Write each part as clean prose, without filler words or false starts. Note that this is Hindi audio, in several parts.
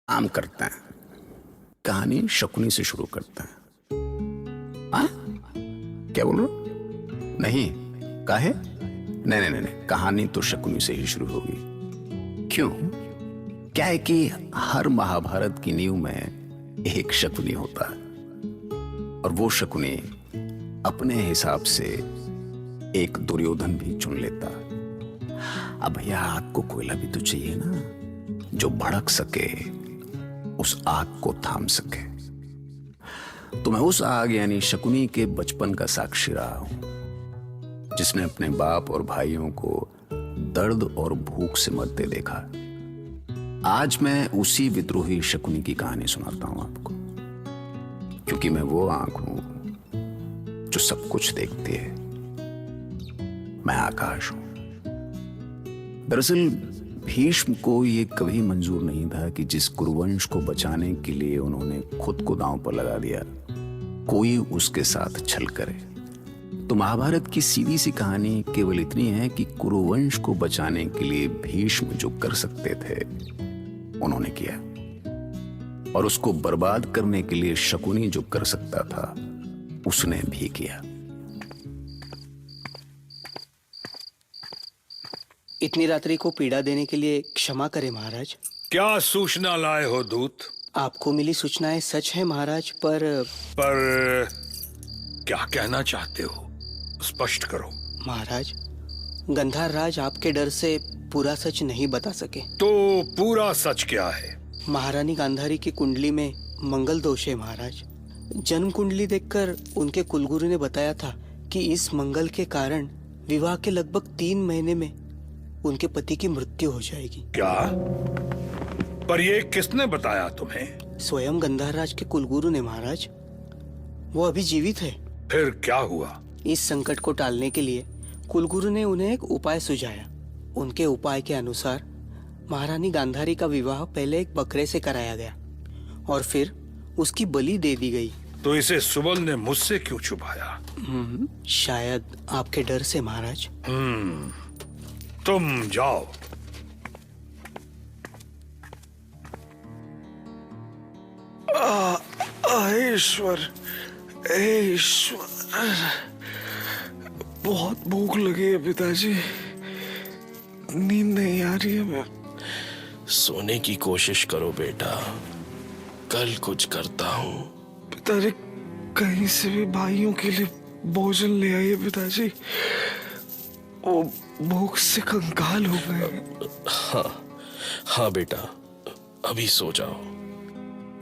आम करते हैं। कहानी शकुनी से शुरू करते हैं। हाँ, क्या बोल रहे हो? नहीं, काहे? नहीं नहीं नहीं, कहानी तो शकुनी से ही शुरू होगी। क्यों? क्या है कि हर महाभारत की नींव में एक शकुनी होता है और वो शकुनी अपने हिसाब से एक दुर्योधन भी चुन लेता। अब भैया, आग को कोयला भी तो चाहिए ना, जो भड़क सके, उस आग को थाम सके। तो मैं उस आग यानी शकुनी के बचपन का साक्षी रहा हूं, जिसने अपने बाप और भाइयों को दर्द और भूख से मरते देखा। आज मैं उसी विद्रोही शकुनी की कहानी सुनाता हूं आपको, क्योंकि मैं वो आंख हूं जो सब कुछ देखती है। मैं आकाश हूं। दरअसल भीष्म को यह कभी मंजूर नहीं था कि जिस कुरुवंश को बचाने के लिए उन्होंने खुद को दांव पर लगा दिया, कोई उसके साथ छल करे। तो महाभारत की सीधी सी कहानी केवल इतनी है कि कुरुवंश को बचाने के लिए भीष्म जो कर सकते थे उन्होंने किया, और उसको बर्बाद करने के लिए शकुनी जो कर सकता था उसने भी किया। इतनी रात्रि को पीड़ा देने के लिए क्षमा करें महाराज। क्या सूचना लाए हो दूत? आपको मिली सूचनाएं सच है महाराज, पर क्या कहना चाहते हो? स्पष्ट करो। महाराज, गंधार राज आपके डर से पूरा सच नहीं बता सके। तो पूरा सच क्या है? महारानी गांधारी की कुंडली में मंगल दोष है महाराज। जन्म कुंडली देखकर उनके कुलगुरु ने बताया था कि इस मंगल के कारण विवाह के लगभग 3 महीने में उनके पति की मृत्यु हो जाएगी। क्या? पर ये किसने बताया तुम्हें? स्वयं गंधार राज के कुलगुरु ने महाराज। वो अभी जीवित है। फिर क्या हुआ? इस संकट को टालने के लिए कुलगुरु ने उन्हें एक उपाय सुझाया। उनके उपाय के अनुसार महारानी गांधारी का विवाह पहले एक बकरे से कराया गया और फिर उसकी बलि दे दी गई। तो इसे सुबल ने मुझसे क्यों छुपाया? शायद आपके डर से महाराज। तुम जाओ। ईश्वर, ईश्वर, बहुत भूख लगी है पिताजी। नींद नहीं आ रही है। मैं सोने की कोशिश करो बेटा, कल कुछ करता हूँ। पिताजी, कहीं से भी भाइयों के लिए भोजन ले आइए पिताजी। वो भूख से कंगाल हो गए। हाँ बेटा, अभी सो जाओ।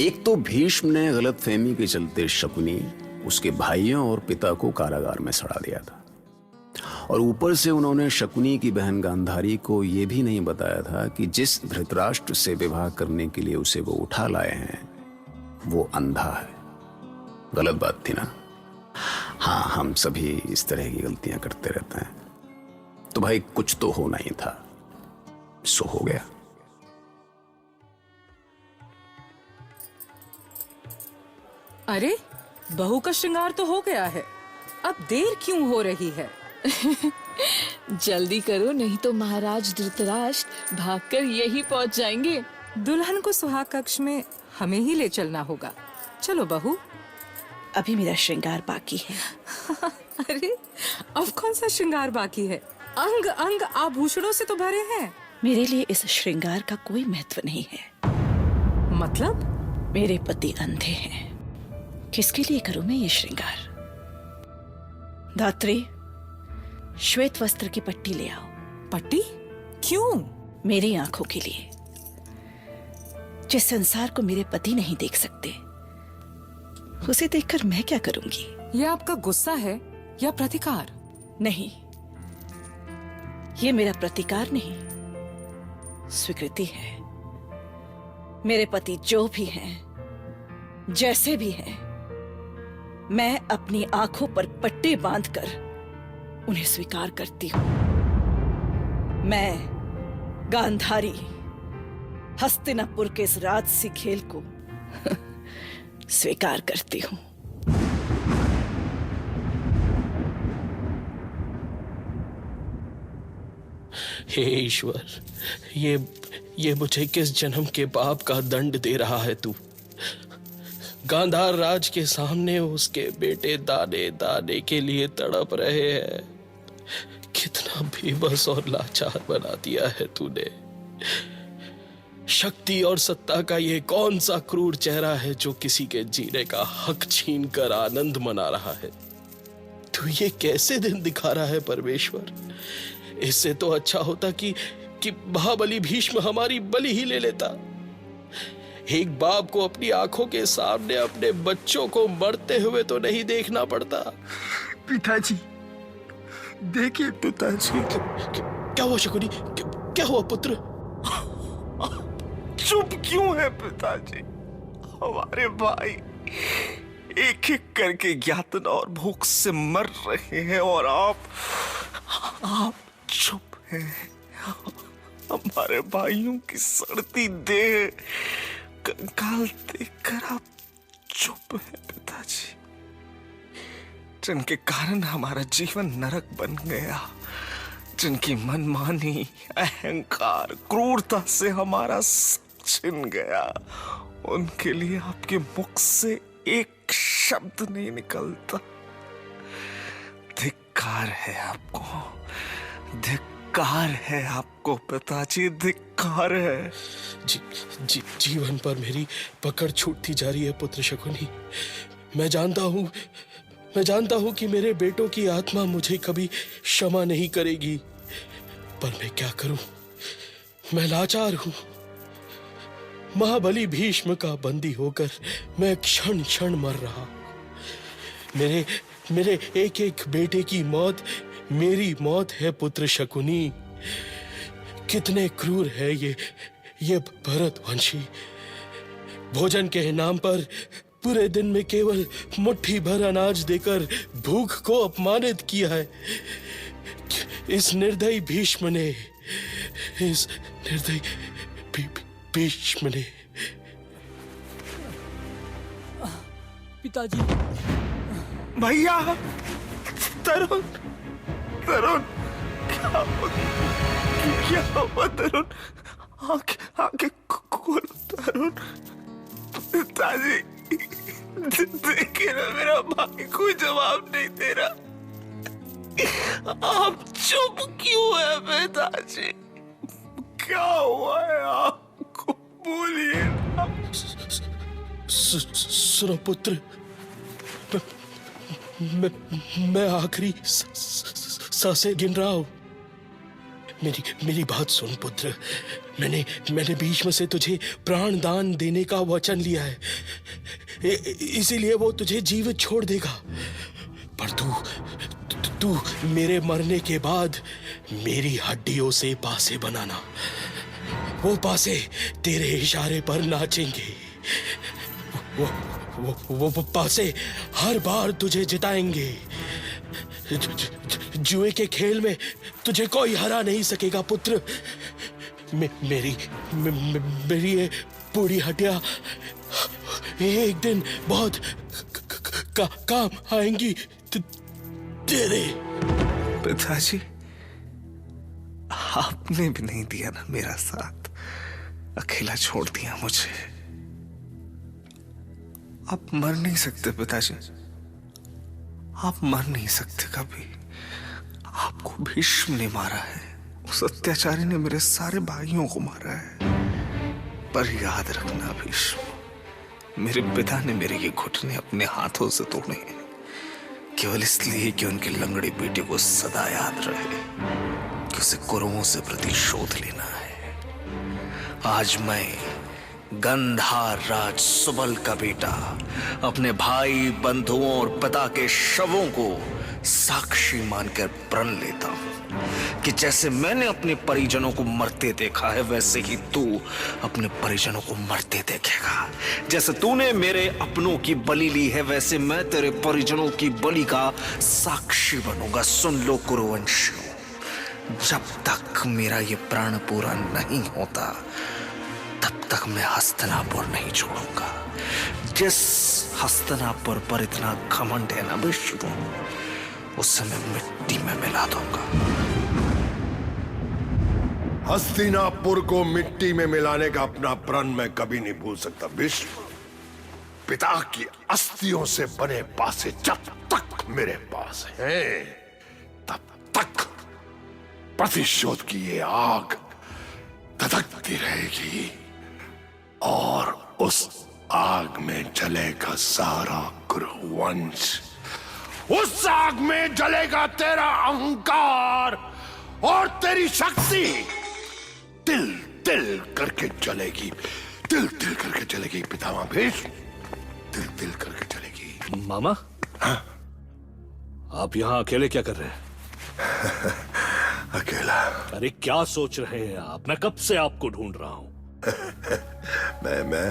एक तो भीष्म ने गलतफहमी के चलते शकुनी, उसके भाइयों और पिता को कारागार में सड़ा दिया था, और ऊपर से उन्होंने शकुनी की बहन गांधारी को यह भी नहीं बताया था कि जिस धृतराष्ट्र से विवाह करने के लिए उसे वो उठा लाए हैं वो अंधा है। गलत बात थी ना? हाँ, हम सभी इस तरह की गलतियां करते रहते हैं। तो भाई, कुछ तो होना ही था, सो हो गया। अरे, बहू का श्रृंगार तो हो गया है, अब देर क्यों हो रही है? जल्दी करो, नहीं तो महाराज धृतराष्ट्र भागकर यही पहुंच जाएंगे। दुल्हन को सुहाग कक्ष में हमें ही ले चलना होगा। चलो बहू। अभी मेरा श्रृंगार बाकी है। अरे, अब कौन सा श्रृंगार बाकी है? अंग अंग आभूषणों से तो भरे हैं। मेरे लिए इस श्रृंगार का कोई महत्व नहीं है। मतलब? मेरे पति अंधे हैं, किसके लिए करूं मैं ये श्रृंगार? धात्री, श्वेत वस्त्र की पट्टी ले आओ। पट्टी? क्यों? मेरी आंखों के लिए। जिस संसार को मेरे पति नहीं देख सकते, उसे देखकर मैं क्या करूंगी? ये आपका गुस्सा है या प्रतिकार? नहीं, ये मेरा प्रतिकार नहीं, स्वीकृति है। मेरे पति जो भी हैं, जैसे भी हैं, मैं अपनी आंखों पर पट्टे बांधकर उन्हें स्वीकार करती हूं। मैं गांधारी हस्तिनापुर के इस राजसी खेल को स्वीकार करती हूं। हे ईश्वर, ये ये मुझे किस जन्म के पाप का दंड दे रहा है तू? गांधार राज के सामने उसके बेटे दाने दाने के लिए तड़प रहे हैं। कितना बेबस और लाचार बना दिया है तूने। शक्ति और सत्ता का ये कौन सा क्रूर चेहरा है जो किसी के जीने का हक छीन कर आनंद मना रहा है? तू ये कैसे दिन दिखा रहा है परमेश्वर? इससे तो अच्छा होता कि महाबली भीष्म हमारी बलि ही ले लेता। एक बाप को अपनी आंखों के सामने अपने बच्चों को मरते हुए तो नहीं देखना पड़ता। पिताजी, देखिए पिताजी। क्या हुआ शकुनी? क्या हुआ पुत्र? चुप क्यों है पिताजी? हमारे भाई एक एक करके यातना और भूख से मर रहे हैं और आप चुप हैं। हमारे भाइयों की सड़ती देह कंकाल देखकर आप चुप हैं पिताजी, जिनके कारण हमारा जीवन नरक बन गया, जिनकी मनमानी, अहंकार, क्रूरता से हमारा सब छिन गया, उनके लिए आपके मुख से एक शब्द नहीं निकलता। धिक्कार है आपको, धिक्कार है आपको पिताजी, धिक्कार है। जीवन पर मेरी पकड़ छूटती जा रही है पुत्र शकुनी। मैं जानता हूं कि मेरे बेटों की आत्मा मुझे कभी क्षमा नहीं करेगी, पर मैं क्या करूं? मैं लाचार हूं। महाबली भीष्म का बंदी होकर मैं क्षण क्षण मर रहा। मेरे एक एक बेटे की मौत मेरी मौत है पुत्र शकुनी। कितने क्रूर है ये भरतवंशी। भोजन के नाम पर पूरे दिन में केवल मुट्ठी भर अनाज देकर भूख को अपमानित किया है। इस निर्दयी भीष्म ने पिताजी। भैया, तरुण, क्या हुआ तरुण? आंखें खोलो तरुण। पिताजी, देखिए ना, मेरा भाई कोई जवाब नहीं दे रहा। आप चुप क्यों है पिताजी? क्या हुआ है आपको? बोलिए ना। सुनो पुत्र, मैं आखिरी सांसें गिन रहा हूं। मेरी बात सुन पुत्र। मैंने भीष्म से तुझे प्राण दान देने का वचन लिया है, इसीलिए वो तुझे जीवित छोड़ देगा। पर तू मेरे मरने के बाद मेरी हड्डियों से पासे बनाना। वो पासे तेरे इशारे पर नाचेंगे। वो पासे हर बार तुझे जिताएंगे। जुए के खेल में तुझे कोई हरा नहीं सकेगा पुत्र। मेरी ये बूढ़ी हड्डियां एक दिन बहुत काम आएंगी तेरे। पिताजी, आपने भी नहीं दिया ना मेरा साथ, अकेला छोड़ दिया मुझे। आप मर नहीं सकते पिताजी, आप मर नहीं सकते कभी। आपको भीष्म ने मारा है, उस अत्याचारी ने मेरे सारे भाइयों को मारा है। पर याद रखना भीष्म, मेरे पिता ने मेरे ये घुटने अपने हाथों से तोड़े हैं, केवल इसलिए कि उनके लंगड़े बेटे को सदा याद रहे कि उसे कौरवों से प्रतिशोध लेना है। आज मैं गांधार राज सुबल का बेटा अपने भाई, बंधुओं और पिता के शवों को साक्षी मानकर प्रण लेता हूं कि जैसे मैंने अपने परिजनों को मरते देखा है, वैसे ही तू अपने परिजनों को मरते देखेगा। जैसे तूने मेरे अपनों की बलि ली है, वैसे मैं तेरे परिजनों की बलि का साक्षी बनूंगा। सुन लो कुरुवंशियों, जब तक मेरा ये प्राण पूरा नहीं होता, तब तक मैं हस्तिनापुर नहीं छोड़ूंगा। जिस हस्तिनापुर पर इतना घमंड है ना विष्णु, उसे मैं मिट्टी में मिला दूंगा। हस्तिनापुर को मिट्टी में मिलाने का अपना प्रण मैं कभी नहीं भूल सकता भीष्म। पिता की अस्थियों से बने पासे जब तक मेरे पास हैं, तब तक प्रतिशोध की ये आग धधकती रहेगी और उस आग में जलेगा सारा कुरुवंश। उस आग में जलेगा तेरा अहंकार और तेरी शक्ति। तिल तिल करके जलेगी, तिल तिल करके जलेगी पितामह भीष्म, तिल तिल करके जलेगी। मामा, हाँ? आप यहाँ अकेले क्या कर रहे हैं? अकेला? अरे क्या सोच रहे हैं आप? मैं कब से आपको ढूंढ रहा हूं। मैं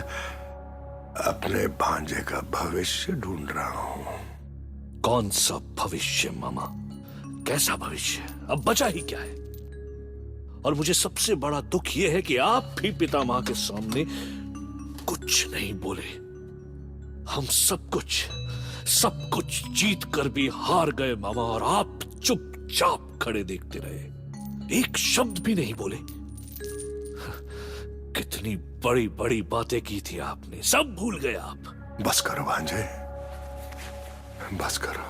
अपने भांजे का भविष्य ढूंढ रहा हूं। कौन सा भविष्य मामा? कैसा भविष्य? अब बचा ही क्या है? और मुझे सबसे बड़ा दुख यह है कि आप भी पितामह के सामने कुछ नहीं बोले। हम सब कुछ जीत कर भी हार गए मामा, और आप चुपचाप खड़े देखते रहे, एक शब्द भी नहीं बोले। कितनी बड़ी बड़ी बातें की थी आपने, सब भूल गए आप। बस करो भांजे, बस करो।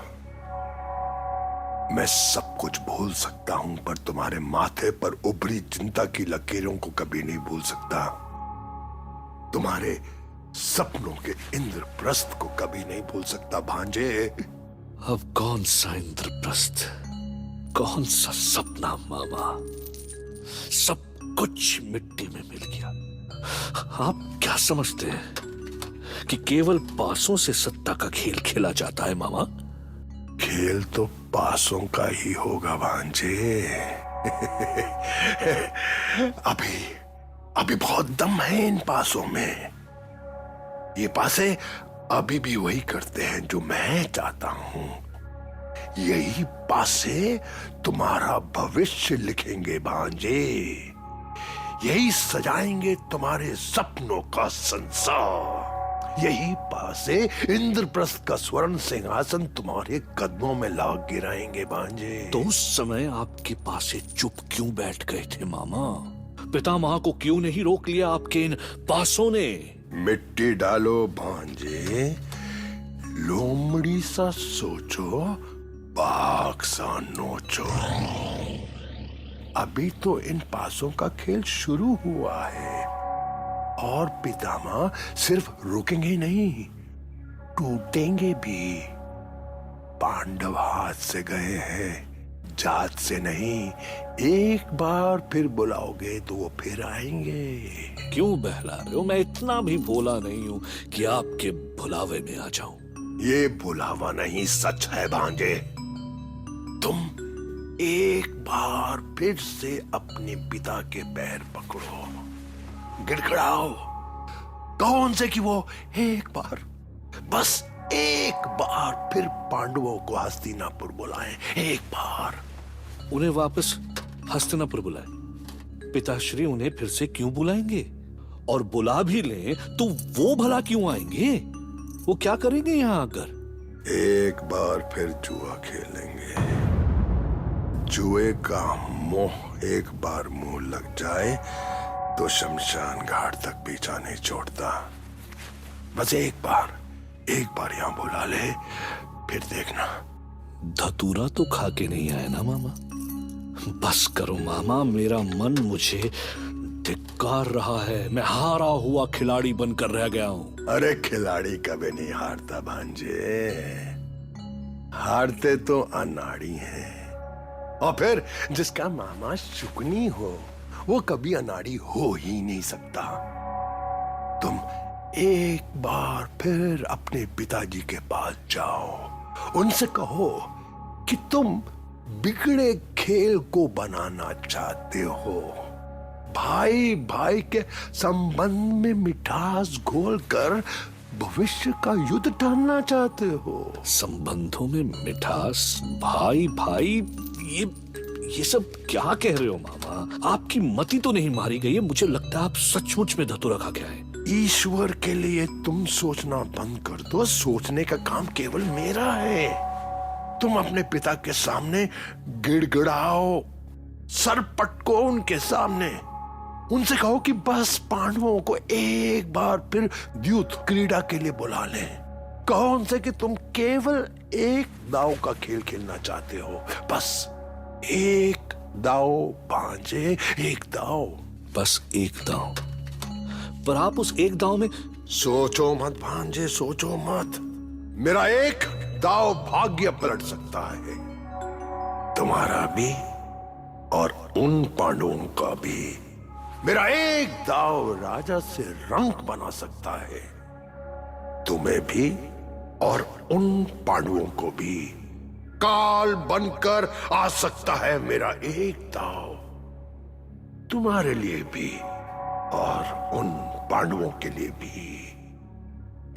मैं सब कुछ भूल सकता हूं, पर तुम्हारे माथे पर उभरी चिंता की लकीरों को कभी नहीं भूल सकता। तुम्हारे सपनों के इंद्रप्रस्थ को कभी नहीं भूल सकता भांजे। अब कौन सा इंद्रप्रस्थ, कौन सा सपना मामा? सब कुछ मिट्टी में मिल गया। आप क्या समझते हैं कि केवल पासों से सत्ता का खेल खेला जाता है मामा? खेल तो पासों का ही होगा भांजे। अभी बहुत दम है इन पासों में। ये पासे अभी भी वही करते हैं जो मैं चाहता हूं। यही पासे तुम्हारा भविष्य लिखेंगे भांजे। यही सजाएंगे तुम्हारे सपनों का संसार। यही पासे इंद्रप्रस्थ का स्वर्ण सिंहासन तुम्हारे कदमों में ला गिराएंगे भांजे। तो उस समय आपके पासे चुप क्यों बैठ गए थे मामा? पितामह को क्यों नहीं रोक लिया आपके इन पासों ने? मिट्टी डालो भांजे, लोमड़ी सा सोचो, बाघ सा नोचो। अभी तो इन पासों का खेल शुरू हुआ है, और पितामह सिर्फ रुकेंगे ही नहीं, टूटेंगे भी। पांडव हाथ से गए हैं, जात से नहीं। एक बार फिर बुलाओगे तो वो फिर आएंगे। क्यों बहला रहे हो? मैं इतना भी भोला नहीं हूं कि आपके बुलावे में आ जाऊं। ये बुलावा नहीं, सच है भांजे। तुम एक बार फिर से अपने पिता के पैर पकड़ो, गिड़गिड़ाओ, कहो उनसे कि वो एक बार, बस एक बार फिर पांडवों को हस्तिनापुर बुलाएं। एक बार उन्हें वापस हस्तिनापुर बुलाएं। पिताश्री उन्हें फिर से क्यों बुलाएंगे? और बुला भी लें तो वो भला क्यों आएंगे? वो क्या करेंगे यहां आकर? एक बार फिर जुआ खेलेंगे। जुए का मोह एक बार मुंह लग जाए तो शमशान घाट तक पीछा नहीं छोड़ता। बस एक बार यहां बुला ले, फिर देखना। धतूरा तो खा के नहीं आए ना मामा? बस करो मामा, मेरा मन मुझे धिक्कार रहा है। मैं हारा हुआ खिलाड़ी बनकर रह गया हूं। अरे खिलाड़ी कभी नहीं हारता भांजे, हारते तो अनाड़ी हैं। और फिर जिसका मामा शुकनी हो, वो कभी अनाड़ी हो ही नहीं सकता। तुम एक बार फिर अपने पिताजी के पास जाओ, उनसे कहो कि तुम बिगड़े खेल को बनाना चाहते हो, भाई भाई के संबंध में मिठास घोलकर भविष्य का युद्ध टालना चाहते हो। संबंधों में मिठास, भाई भाई, ये सब क्या कह रहे हो मामा? आपकी मति तो नहीं मारी गई है? मुझे लगता है आप सचमुच में धतूरा खा के आए। ईश्वर के लिए तुम सोचना बंद कर दो। सोचने का काम केवल मेरा है। तुम अपने पिता के सामने गिड़गिड़ाओ, सर पटको उनके सामने। उनसे कहो कि बस पांडवों को एक बार फिर द्यूत क्रीड़ा के लिए बुला लें। कहो उनसे कि तुम केवल एक दाव का खेल खेलना चाहते हो, बस एक दाव भांजे, एक दाव। बस एक दांव, पर आप उस एक दांव में सोचो मत भांजे, सोचो मत। मेरा एक दाव भाग्य पलट सकता है, तुम्हारा भी और उन पांडवों का भी। मेरा एक दाव राजा से रंक बना सकता है, तुम्हें भी और उन पांडवों को भी। काल बनकर आ सकता है मेरा एक दाव, तुम्हारे लिए भी और उन पांडवों के लिए भी।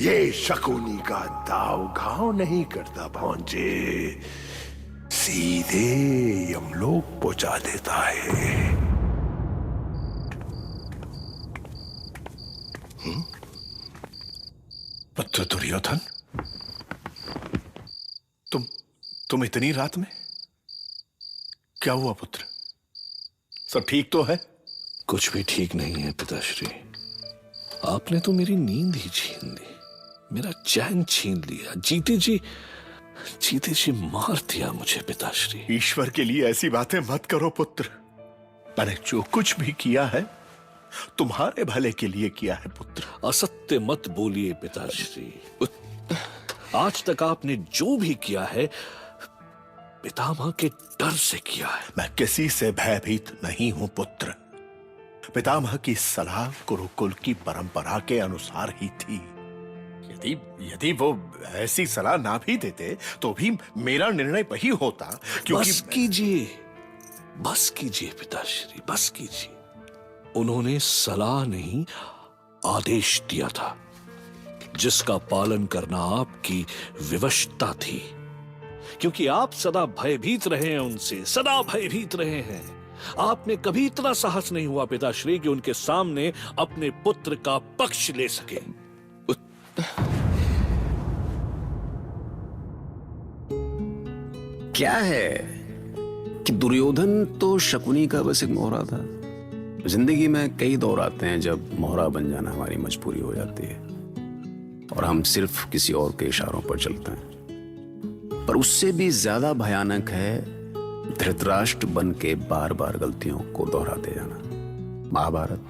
ये शकुनी का दाव घाव नहीं करता भांजे, सीधे यमलोक पहुंचा देता है। पुत्र दुर्योधन, तुम इतनी रात में? क्या हुआ पुत्र? सब ठीक तो है? कुछ भी ठीक नहीं है पिताश्री। आपने तो मेरी नींद ही छीन ली, मेरा चैन छीन लिया, जीते जी मार दिया मुझे पिताश्री। ईश्वर के लिए ऐसी बातें मत करो पुत्र। मैंने जो कुछ भी किया है तुम्हारे भले के लिए किया है पुत्र। असत्य मत बोलिए पिताश्री। आज तक आपने जो भी किया है पितामह के डर से किया है। मैं किसी से भयभीत नहीं हूं पुत्र। पितामह की सलाह गुरुकुल की परंपरा के अनुसार ही थी। यदि वो ऐसी सलाह ना भी देते तो भी मेरा निर्णय वही होता, क्योंकि बस कीजिए पिताश्री, बस कीजिए। उन्होंने सलाह नहीं आदेश दिया था, जिसका पालन करना आपकी विवशता थी, क्योंकि आप सदा भयभीत रहे हैं उनसे, सदा भयभीत रहे हैं। आपने कभी इतना साहस नहीं हुआ पिताश्री कि उनके सामने अपने पुत्र का पक्ष ले सके। क्या है कि दुर्योधन तो शकुनी का बस एक मोहरा था। जिंदगी में कई दौर आते हैं जब मोहरा बन जाना हमारी मजबूरी हो जाती है और हम सिर्फ किसी और के इशारों पर चलते हैं। पर उससे भी ज्यादा भयानक है धृतराष्ट्र बन के बार बार गलतियों को दोहराते जाना। महाभारत।